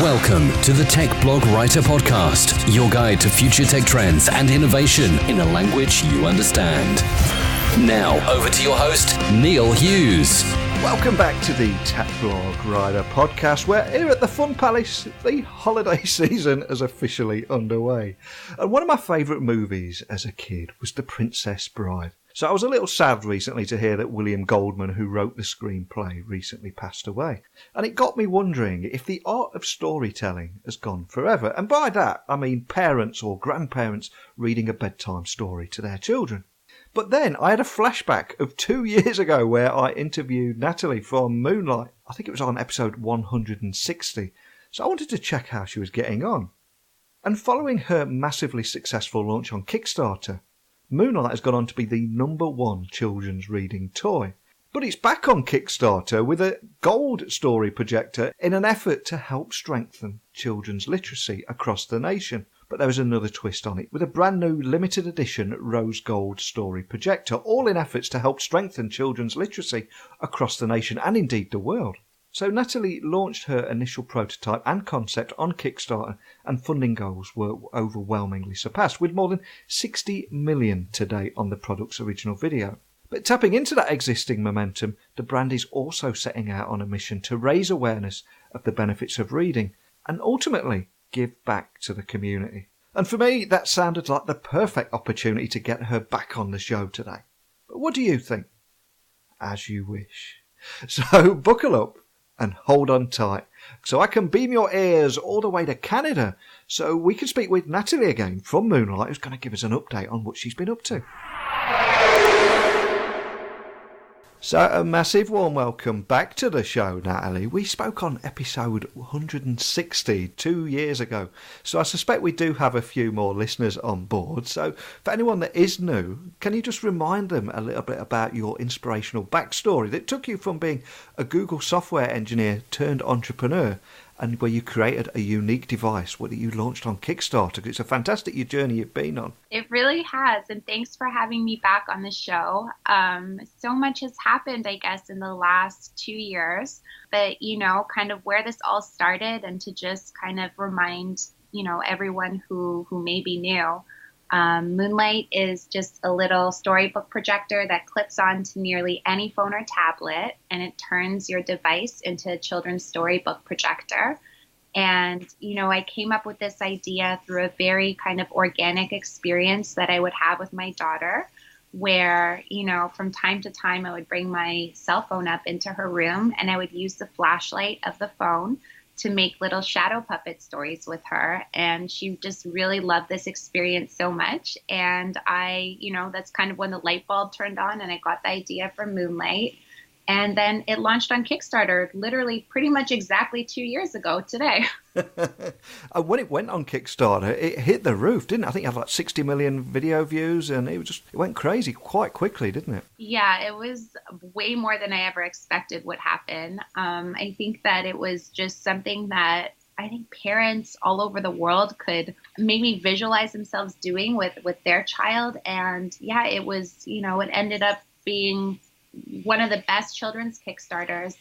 Welcome to the Tech Blog Writer Podcast, your guide to future tech trends and innovation in a language you understand. Now, over to your host, Neil Hughes. Welcome back to the Tech Blog Writer Podcast, where here at the Fun Palace, the holiday season is officially underway. And one of my favourite movies as a kid was The Princess Bride. So I was a little sad recently to hear that William Goldman, who wrote the screenplay, recently passed away. And it got me wondering if the art of storytelling has gone forever. And by that, I mean parents or grandparents reading a bedtime story to their children. But then I had a flashback of 2 years ago where I interviewed Natalie from Moonlite. I think it was on episode 160. So I wanted to check how she was getting on. And following her massively successful launch on Kickstarter, Moonlite has gone on to be the #1 children's reading toy. But it's back on Kickstarter with a gold story projector in an effort to help strengthen children's literacy across the nation. But there was another twist on it, with a brand new limited edition rose gold story projector, all in efforts to help strengthen children's literacy across the nation and indeed the world. So Natalie launched her initial prototype and concept on Kickstarter, and funding goals were overwhelmingly surpassed, with more than 60 million to date on the product's original video. But tapping into that existing momentum, the brand is also setting out on a mission to raise awareness of the benefits of reading and ultimately give back to the community. And for me, that sounded like the perfect opportunity to get her back on the show today. But what do you think? As you wish. So buckle up and hold on tight, so I can beam your ears all the way to Canada, so we can speak with Natalie again from Moonlight, who's going to give us an update on what she's been up to. So a massive warm welcome back to the show, Natalie. We spoke on episode 160 2 years ago, so I suspect we do have a few more listeners on board. So for anyone that is new, can you just remind them a little bit about your inspirational backstory that took you from being a Google software engineer turned entrepreneur, and where you created a unique device that you launched on Kickstarter? Because it's a fantastic journey you've been on. It really has, and thanks for having me back on the show. So much has happened, I guess, in the last 2 years, but, kind of where this all started, and to just kind of remind, everyone who may be new. Moonlite is just a little storybook projector that clips onto nearly any phone or tablet, and it turns your device into a children's storybook projector. And, I came up with this idea through a very kind of organic experience that I would have with my daughter, where, from time to time I would bring my cell phone up into her room, and I would use the flashlight of the phone to make little shadow puppet stories with her. And she just really loved this experience so much. And I, that's kind of when the light bulb turned on, and I got the idea from Moonlight. And then it launched on Kickstarter literally pretty much exactly 2 years ago today. When it went on Kickstarter, it hit the roof, didn't it? I think it had like 60 million video views, and it went crazy quite quickly, didn't it? Yeah, it was way more than I ever expected would happen. I think that it was just something that I think parents all over the world could maybe visualize themselves doing with their child. And yeah, it was, it ended up being one of the best children's Kickstarters,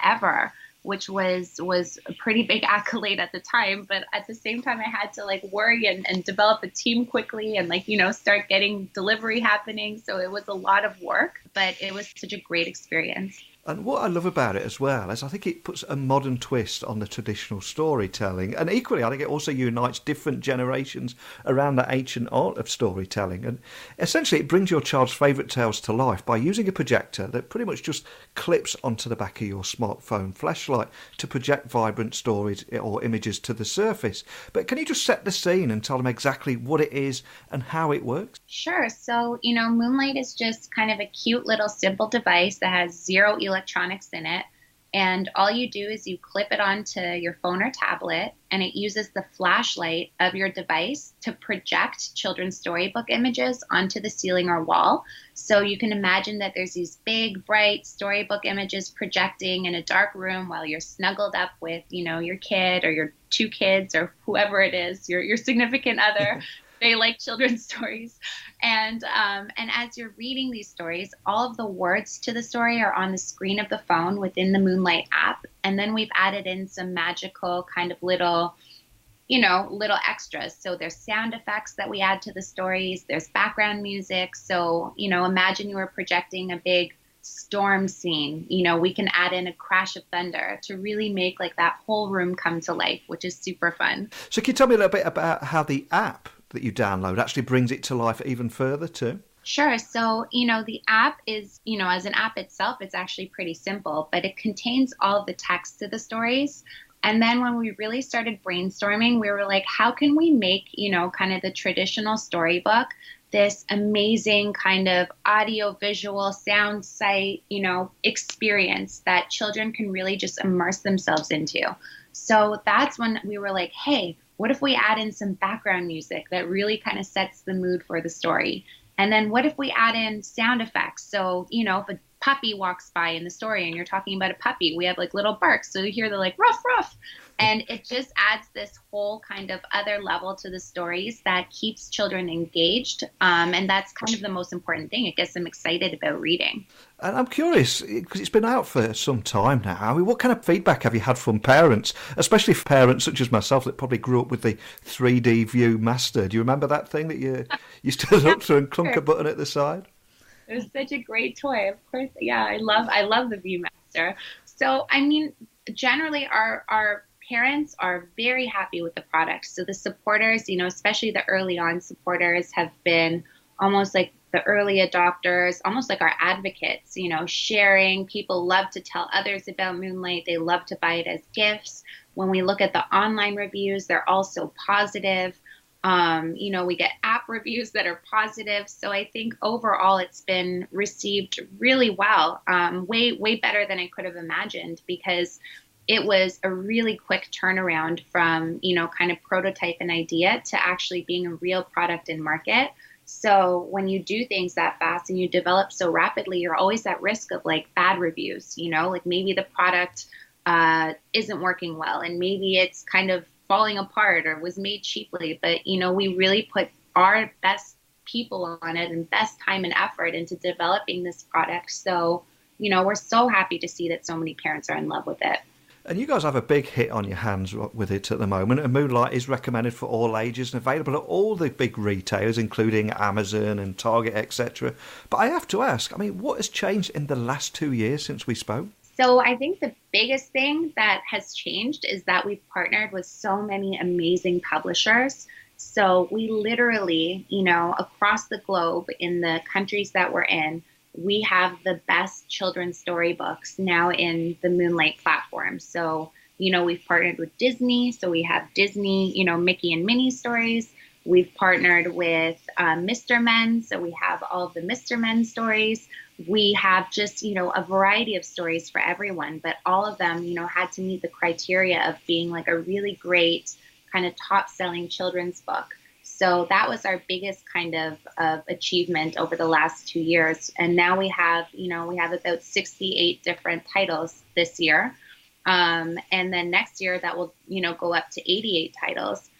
ever, which was a pretty big accolade at the time. But at the same time, I had to worry and develop a team quickly and start getting delivery happening. So it was a lot of work, but it was such a great experience. And what I love about it as well is I think it puts a modern twist on the traditional storytelling. And equally, I think it also unites different generations around the ancient art of storytelling. And essentially, it brings your child's favourite tales to life by using a projector that pretty much just clips onto the back of your smartphone flashlight to project vibrant stories or images to the surface. But can you just set the scene and tell them exactly what it is and how it works? Sure. So, Moonlight is just kind of a cute little simple device that has zero electronics in it, and all you do is you clip it onto your phone or tablet, and it uses the flashlight of your device to project children's storybook images onto the ceiling or wall. So you can imagine that there's these big, bright storybook images projecting in a dark room while you're snuggled up with, your kid or your two kids or whoever it is, your significant other. They like children's stories. And as you're reading these stories, all of the words to the story are on the screen of the phone within the Moonlite app. And then we've added in some magical kind of little little extras. So there's sound effects that we add to the stories. There's background music. So, imagine you were projecting a big storm scene. We can add in a crash of thunder to really make like that whole room come to life, which is super fun. So can you tell me a little bit about how the app that you download actually brings it to life even further too? Sure. So, the app is, as an app itself, it's actually pretty simple, but it contains all of the text to the stories. And then when we really started brainstorming, we were like, how can we make, kind of the traditional storybook this amazing kind of audio, visual, sound site, experience that children can really just immerse themselves into. So that's when we were like, hey, what if we add in some background music that really kind of sets the mood for the story? And then what if we add in sound effects? So, if a puppy walks by in the story and you're talking about a puppy, we have like little barks. So you hear the like ruff, ruff. And it just adds this whole kind of other level to the stories that keeps children engaged. And that's kind of the most important thing. It gets them excited about reading. And I'm curious, because it's been out for some time now. I mean, what kind of feedback have you had from parents, especially parents such as myself that probably grew up with the 3D View Master? Do you remember that thing that you used to look through and clunk a button at the side? It was such a great toy. Of course, yeah, I love the Viewmaster. So, I mean, generally our parents are very happy with the product. So the supporters, especially the early on supporters, have been almost like the early adopters, almost like our advocates, sharing. People love to tell others about Moonlite. They love to buy it as gifts. When we look at the online reviews, they're also positive. We get app reviews that are positive. So I think overall it's been received really well, way better than I could have imagined, because it was a really quick turnaround from, kind of prototype and idea to actually being a real product in market. So when you do things that fast and you develop so rapidly, you're always at risk of like bad reviews, like maybe the product isn't working well and maybe it's kind of falling apart or was made cheaply. But, we really put our best people on it and best time and effort into developing this product. So, we're so happy to see that so many parents are in love with it. And you guys have a big hit on your hands with it at the moment. And Moonlite is recommended for all ages and available at all the big retailers, including Amazon and Target, etc. But I have to ask, what has changed in the last 2 years since we spoke? So I think the biggest thing that has changed is that we've partnered with so many amazing publishers. So we literally, across the globe in the countries that we're in, we have the best children's storybooks now in the Moonlite platform. So, we've partnered with Disney. So we have Disney, Mickey and Minnie stories. We've partnered with Mr. Men. So we have all of the Mr. Men stories. We have just, a variety of stories for everyone. But all of them, had to meet the criteria of being like a really great kind of top-selling children's book. So that was our biggest kind of achievement over the last 2 years. And now we have about 68 different titles this year. And then next year that will, go up to 88 titles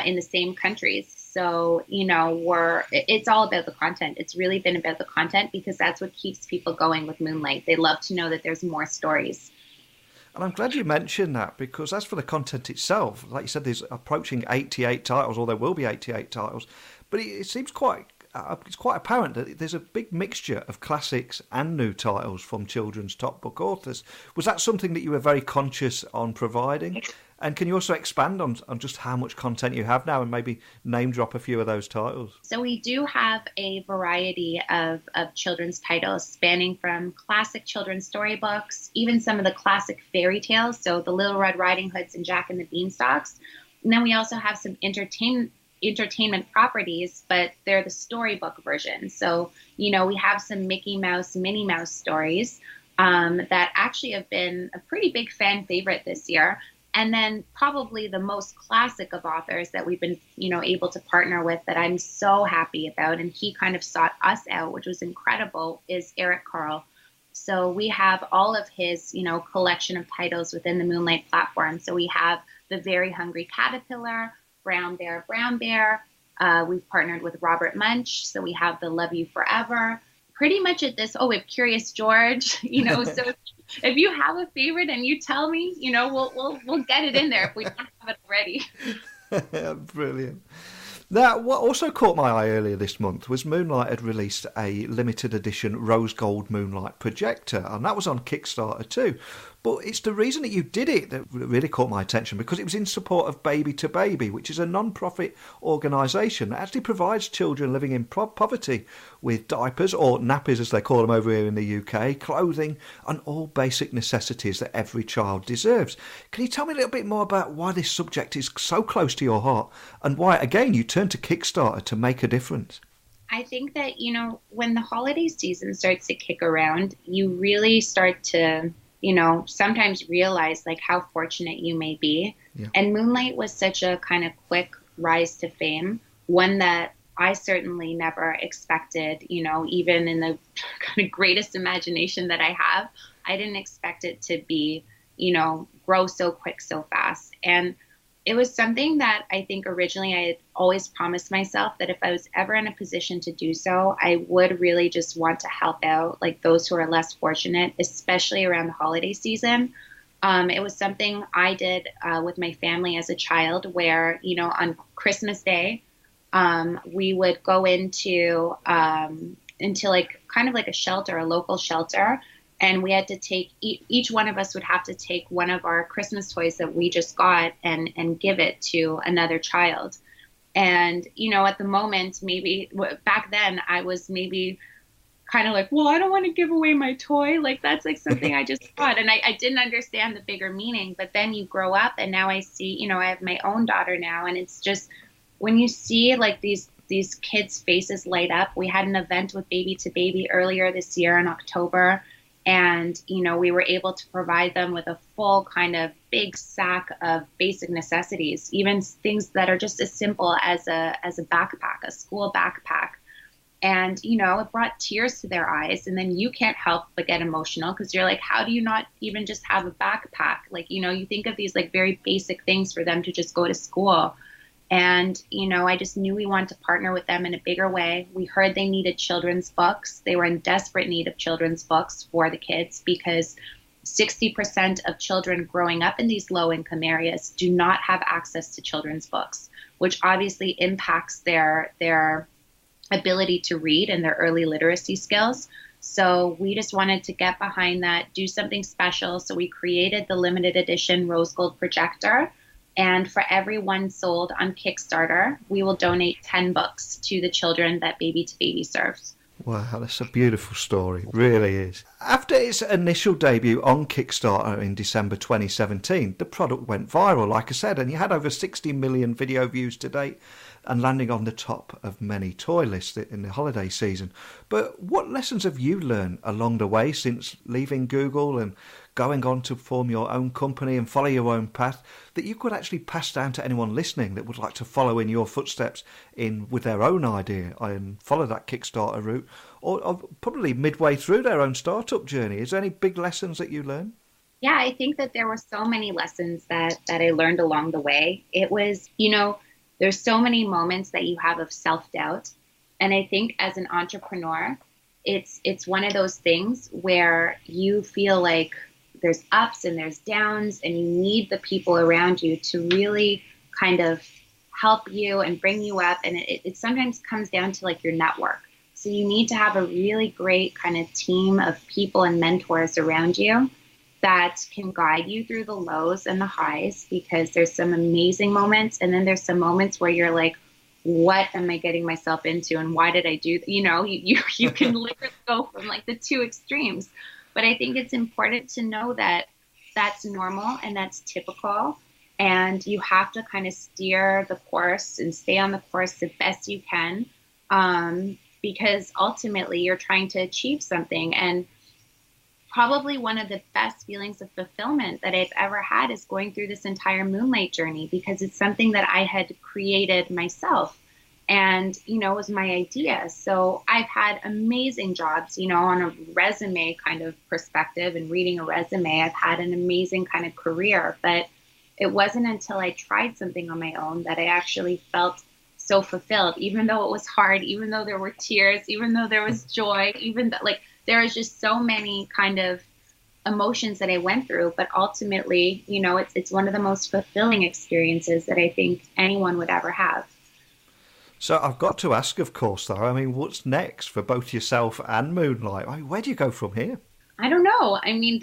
in the same countries. So, it's all about the content. It's really been about the content because that's what keeps people going with Moonlite. They love to know that there's more stories. And I'm glad you mentioned that, because as for the content itself, like you said, there's approaching 88 titles, or there will be 88 titles. But it seems it's quite apparent that there's a big mixture of classics and new titles from children's top book authors. Was that something that you were very conscious on providing? And can you also expand on just how much content you have now and maybe name drop a few of those titles? So we do have a variety of children's titles spanning from classic children's storybooks, even some of the classic fairy tales, so the Little Red Riding Hoods and Jack and the Beanstalks. And then we also have some entertainment properties, but they're the storybook version. So, we have some Mickey Mouse, Minnie Mouse stories that actually have been a pretty big fan favorite this year. And then probably the most classic of authors that we've been, able to partner with that I'm so happy about, and he kind of sought us out, which was incredible, is Eric Carle. So we have all of his, collection of titles within the Moonlite platform. So we have The Very Hungry Caterpillar, Brown Bear, We've partnered with Robert Munch, so we have the Love You Forever. Pretty much at this, we have Curious George, so if you have a favorite and you tell me, we'll get it in there if we don't have it already. Brilliant. Now, what also caught my eye earlier this month was Moonlite had released a limited edition rose gold Moonlite projector, and that was on Kickstarter too. But it's the reason that you did it that really caught my attention, because it was in support of Baby to Baby, which is a non-profit organisation that actually provides children living in poverty with diapers, or nappies as they call them over here in the UK, clothing and all basic necessities that every child deserves. Can you tell me a little bit more about why this subject is so close to your heart and why, again, you turned to Kickstarter to make a difference? I think that, when the holiday season starts to kick around, you really start to sometimes realize like how fortunate you may be. Yeah. And Moonlite was such a kind of quick rise to fame, one that I certainly never expected, even in the kind of greatest imagination that I have, I didn't expect it to be, grow so quick, so fast. And it was something that I think originally I had always promised myself that if I was ever in a position to do so, I would really just want to help out like those who are less fortunate, especially around the holiday season. It was something I did with my family as a child where, on Christmas Day, we would go into like kind of like a shelter, a local shelter. And we had to take, each one of us would have to take one of our Christmas toys that we just got and give it to another child. And, at the moment, maybe back then I was maybe kind of like, well, I don't want to give away my toy. Like, that's like something I just got. And I didn't understand the bigger meaning. But then you grow up and now I see, I have my own daughter now. And it's just when you see like these kids' faces light up. We had an event with Baby to Baby earlier this year in October. And, we were able to provide them with a full kind of big sack of basic necessities, even things that are just as simple as a backpack, a school backpack. And, it brought tears to their eyes. And then you can't help but get emotional because you're like, how do you not even just have a backpack? Like, you think of these like very basic things for them to just go to school. And, I just knew we wanted to partner with them in a bigger way. We heard they needed children's books. They were in desperate need of children's books for the kids because 60% of children growing up in these low-income areas do not have access to children's books, which obviously impacts their ability to read and their early literacy skills. So we just wanted to get behind that, do something special. So we created the limited edition rose gold projector. And for every one sold on Kickstarter, we will donate 10 books to the children that Baby to Baby serves. Wow, that's a beautiful story. It really is. After its initial debut on Kickstarter in December 2017, the product went viral, like I said, and you had over 60 million video views to date and landing on the top of many toy lists in the holiday season. But what lessons have you learned along the way since leaving Google and going on to form your own company and follow your own path that you could actually pass down to anyone listening that would like to follow in your footsteps with their own idea and follow that Kickstarter route, or probably midway through their own startup journey? Is there any big lessons that you learned? Yeah, I think that there were so many lessons that I learned along the way. It was, there's so many moments that you have of self-doubt. And I think as an entrepreneur, it's one of those things where you feel like there's ups and there's downs, and you need the people around you to really kind of help you and bring you up. And it sometimes comes down to like your network. So you need to have a really great kind of team of people and mentors around you that can guide you through the lows and the highs, because there's some amazing moments. And then there's some moments where you're like, what am I getting myself into? And why did I do that? You can literally go from like the two extremes. But I think it's important to know that that's normal and that's typical. And you have to kind of steer the course and stay on the course the best you can, because ultimately you're trying to achieve something. And probably one of the best feelings of fulfillment that I've ever had is going through this entire Moonlite journey, because it's something that I had created myself. And, it was my idea. So I've had amazing jobs, on a resume kind of perspective and reading a resume. I've had an amazing kind of career, but it wasn't until I tried something on my own that I actually felt so fulfilled, even though it was hard, even though there were tears, even though there was joy, even though, like, there was just so many kind of emotions that I went through. But ultimately, you know, it's one of the most fulfilling experiences that I think anyone would ever have. So I've got to ask, of course, though, I mean, what's next for both yourself and Moonlite? I mean, where do you go from here? I don't know. I mean,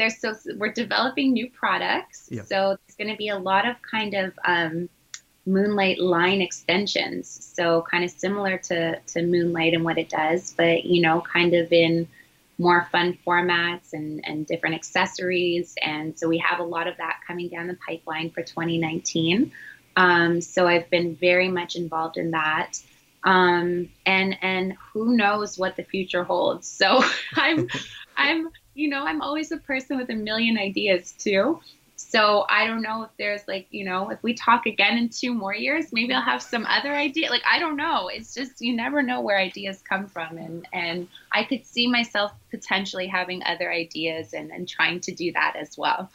we're developing new products. Yeah. So there's going to be a lot of kind of Moonlite line extensions. So kind of similar to Moonlite and what it does, but, you know, kind of in more fun formats and different accessories. And so we have a lot of that coming down the pipeline for 2019. So I've been very much involved in that. And who knows what the future holds. So I'm always a person with a million ideas too. So I don't know if there's like, you know, if we talk again in 2 more years, maybe I'll have some other idea. Like, I don't know. It's just, you never know where ideas come from. And I could see myself potentially having other ideas and trying to do that as well.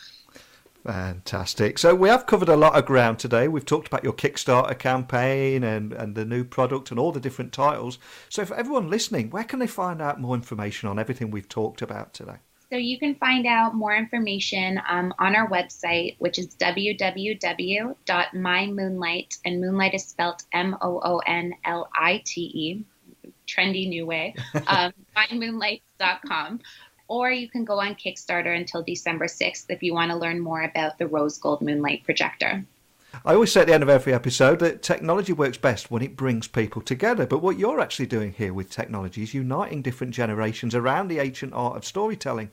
Fantastic. So we have covered a lot of ground today. We've talked about your Kickstarter campaign and the new product and all the different titles. So for everyone listening, where can they find out more information on everything we've talked about today? So you can find out more information on our website, which is www.mymoonlite, and Moonlite is spelled Moonlite, trendy new way, mymoonlite.com. Or you can go on Kickstarter until December 6th if you want to learn more about the Rose Gold Moonlite projector. I always say at the end of every episode that technology works best when it brings people together. But what you're actually doing here with technology is uniting different generations around the ancient art of storytelling,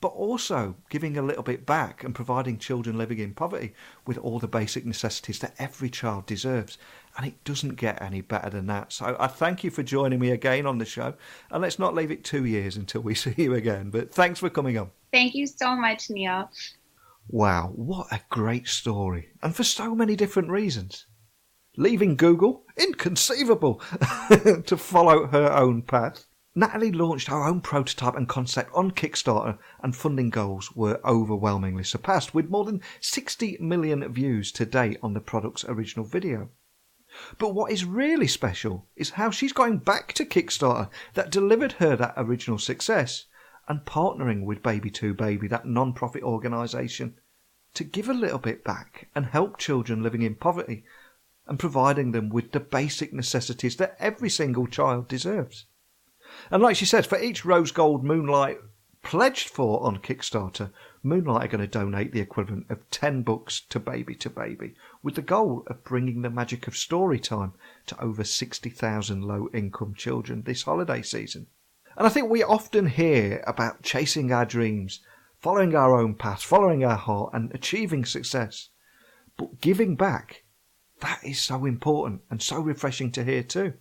but also giving a little bit back and providing children living in poverty with all the basic necessities that every child deserves. And it doesn't get any better than that. So I thank you for joining me again on the show. And let's not leave it 2 years until we see you again. But thanks for coming on. Thank you so much, Neil. Wow, what a great story. And for so many different reasons. Leaving Google, inconceivable, to follow her own path. Natalie launched her own prototype and concept on Kickstarter, and funding goals were overwhelmingly surpassed, with more than 60 million views to date on the product's original video. But what is really special is how she's going back to Kickstarter that delivered her that original success, and partnering with Baby2Baby, that non-profit organisation, to give a little bit back and help children living in poverty and providing them with the basic necessities that every single child deserves. And like she said, for each Rose Gold Moonlite pledged for on Kickstarter, Moonlite are going to donate the equivalent of 10 books to Baby2Baby, with the goal of bringing the magic of story time to over 60,000 low-income children this holiday season. And I think we often hear about chasing our dreams, following our own path, following our heart and achieving success. But giving back, that is so important and so refreshing to hear too.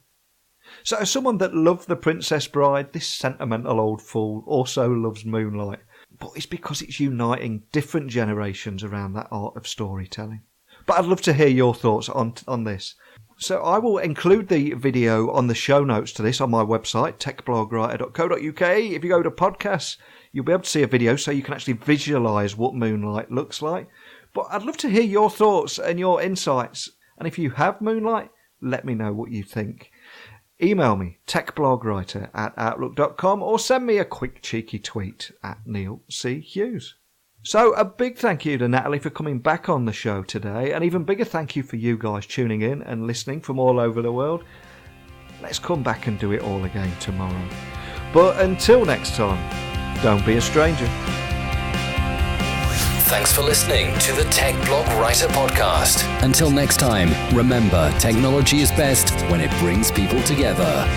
So as someone that loved The Princess Bride, this sentimental old fool also loves Moonlite. But it's because it's uniting different generations around that art of storytelling. But I'd love to hear your thoughts on this. So I will include the video on the show notes to this on my website, techblogwriter.co.uk. If you go to podcasts, you'll be able to see a video so you can actually visualise what Moonlite looks like. But I'd love to hear your thoughts and your insights. And if you have Moonlite, let me know what you think. Email me, techblogwriter@outlook.com, or send me a quick cheeky tweet at Neil C. Hughes. So a big thank you to Natalie for coming back on the show today, and even bigger thank you for you guys tuning in and listening from all over the world. Let's come back and do it all again tomorrow. But until next time, don't be a stranger. Thanks for listening to the Tech Blog Writer Podcast. Until next time, remember, technology is best when it brings people together.